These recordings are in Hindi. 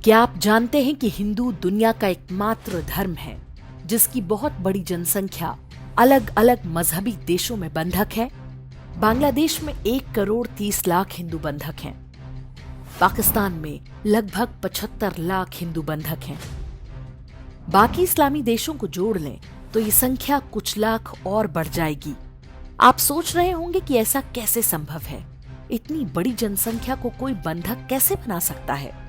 क्या आप जानते हैं कि हिंदू दुनिया का एकमात्र धर्म है जिसकी बहुत बड़ी जनसंख्या अलग अलग मजहबी देशों में बंधक है? बांग्लादेश में 1,30,00,000 हिंदू बंधक हैं। पाकिस्तान में लगभग 75 लाख हिंदू बंधक हैं। बाकी इस्लामी देशों को जोड़ लें तो ये संख्या कुछ लाख और बढ़ जाएगी। आप सोच रहे होंगे कि ऐसा कैसे संभव है? इतनी बड़ी जनसंख्या को कोई बंधक कैसे बना सकता है?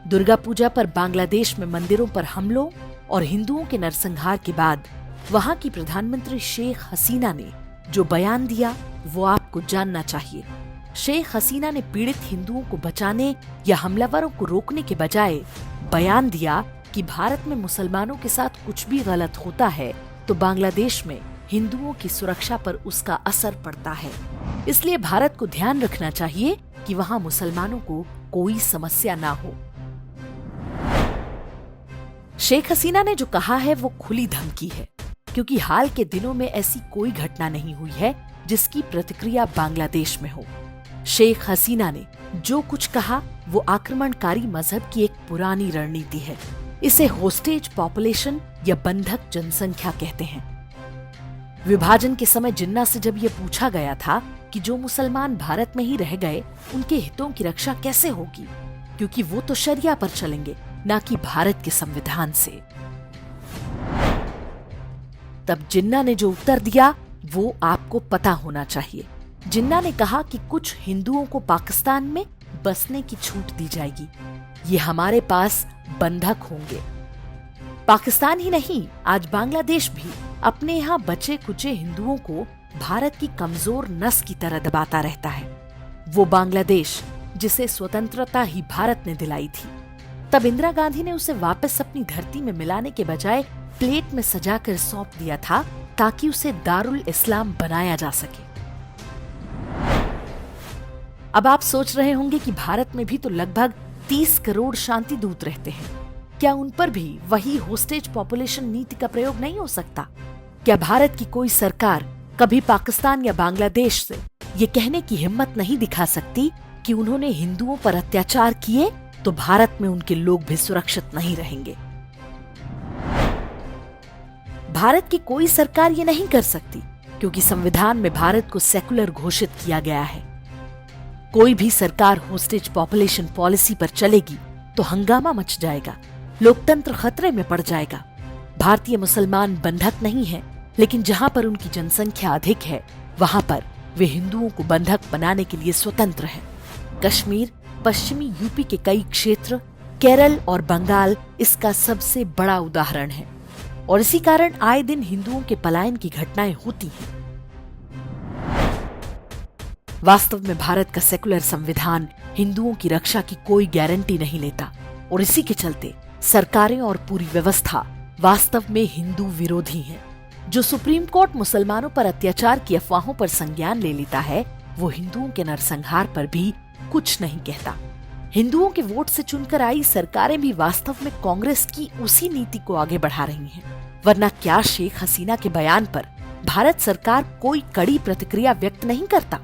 दुर्गा पूजा पर बांग्लादेश में मंदिरों पर हमलों और हिंदुओं के नरसंहार के बाद वहां की प्रधानमंत्री शेख हसीना ने जो बयान दिया वो आपको जानना चाहिए। शेख हसीना ने पीड़ित हिंदुओं को बचाने या हमलावरों को रोकने के बजाय बयान दिया कि भारत में मुसलमानों के साथ कुछ भी गलत होता है तो बांग्लादेश में हिंदुओं की सुरक्षा पर उसका असर पड़ता है। इसलिए भारत को ध्यान रखना चाहिए कि वहां मुसलमानों को कोई समस्या ना हो। शेख हसीना ने जो कहा है वो खुली धमकी है, क्योंकि हाल के दिनों में ऐसी कोई घटना नहीं हुई है जिसकी प्रतिक्रिया बांग्लादेश में हो। शेख हसीना ने जो कुछ कहा वो आक्रमणकारी मजहब की एक पुरानी रणनीति है। इसे होस्टेज पॉपुलेशन या बंधक जनसंख्या कहते हैं। विभाजन के समय जिन्ना से जब ये पूछा गया था कि जो मुसलमान भारत में ही रह गए उनके हितों की रक्षा कैसे होगी, क्योंकि वो तो शरिया पर चलेंगे ना कि भारत के संविधान से, तब जिन्ना ने जो उत्तर दिया वो आपको पता होना चाहिए। जिन्ना ने कहा कि कुछ हिंदुओं को पाकिस्तान में बसने की छूट दी जाएगी, ये हमारे पास बंधक होंगे। पाकिस्तान ही नहीं, आज बांग्लादेश भी अपने यहाँ बचे कुचे हिंदुओं को भारत की कमजोर नस की तरह दबाता रहता है। वो बांग्लादेश जिसे स्वतंत्रता ही भारत ने दिलाई थी, तब इंदिरा गांधी ने उसे वापस अपनी धरती में मिलाने के बजाय प्लेट में सजाकर सौंप दिया था ताकि उसे दारुल इस्लाम बनाया जा सके। अब आप सोच रहे होंगे कि भारत में भी तो लगभग 30 करोड़ शांति दूत रहते हैं, क्या उन पर भी वही होस्टेज पॉपुलेशन नीति का प्रयोग नहीं हो सकता? क्या भारत की कोई सरकार कभी पाकिस्तान या बांग्लादेश से ये कहने की हिम्मत नहीं दिखा सकती कि उन्होंने हिंदुओं पर अत्याचार किए तो भारत में उनके लोग भी सुरक्षित नहीं रहेंगे? भारत की कोई सरकार ये नहीं कर सकती, क्योंकि संविधान में भारत को सेकुलर घोषित किया गया है। कोई भी सरकार होस्टेज पॉपुलेशन पॉलिसी पर चलेगी तो हंगामा मच जाएगा, लोकतंत्र खतरे में पड़ जाएगा। भारतीय मुसलमान बंधक नहीं है, लेकिन जहां पर उनकी जनसंख्या अधिक है वहां पर वे हिंदुओं को बंधक बनाने के लिए स्वतंत्र हैं। कश्मीर, पश्चिमी यूपी के कई क्षेत्र, केरल और बंगाल इसका सबसे बड़ा उदाहरण है, और इसी कारण आए दिन हिंदुओं के पलायन की घटनाएं होती हैं। वास्तव में भारत का सेकुलर संविधान हिंदुओं की रक्षा की कोई गारंटी नहीं लेता, और इसी के चलते सरकारें और पूरी व्यवस्था वास्तव में हिंदू विरोधी है। जो सुप्रीम कोर्ट मुसलमानों पर अत्याचार की अफवाहों पर संज्ञान ले लेता है वो हिंदुओं के नरसंहार पर भी कुछ नहीं कहता। हिंदुओं के वोट से चुनकर आई सरकारें भी वास्तव में कांग्रेस की उसी नीति को आगे बढ़ा रही हैं। वरना क्या शेख हसीना के बयान पर भारत सरकार कोई कड़ी प्रतिक्रिया व्यक्त नहीं करता?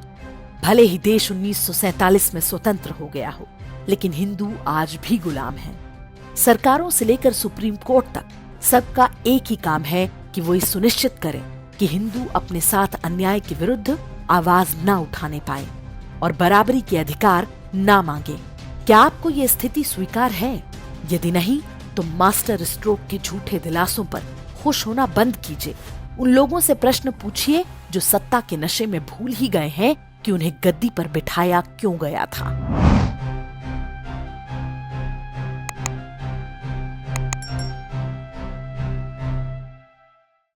भले ही देश 1947 में स्वतंत्र हो गया हो, लेकिन हिंदू आज भी गुलाम हैं। सरकारों से लेकर सुप्रीम कोर्ट तक सबका एक ही काम है कि वो ये सुनिश्चित करें कि हिंदू अपने साथ अन्याय के विरुद्ध आवाज न उठाने पाए और बराबरी के अधिकार न मांगे। क्या आपको ये स्थिति स्वीकार है? यदि नहीं तो मास्टर स्ट्रोक के झूठे दिलासों पर खुश होना बंद कीजिए। उन लोगों से प्रश्न पूछिए जो सत्ता के नशे में भूल ही गए हैं कि उन्हें गद्दी पर बिठाया क्यों गया था।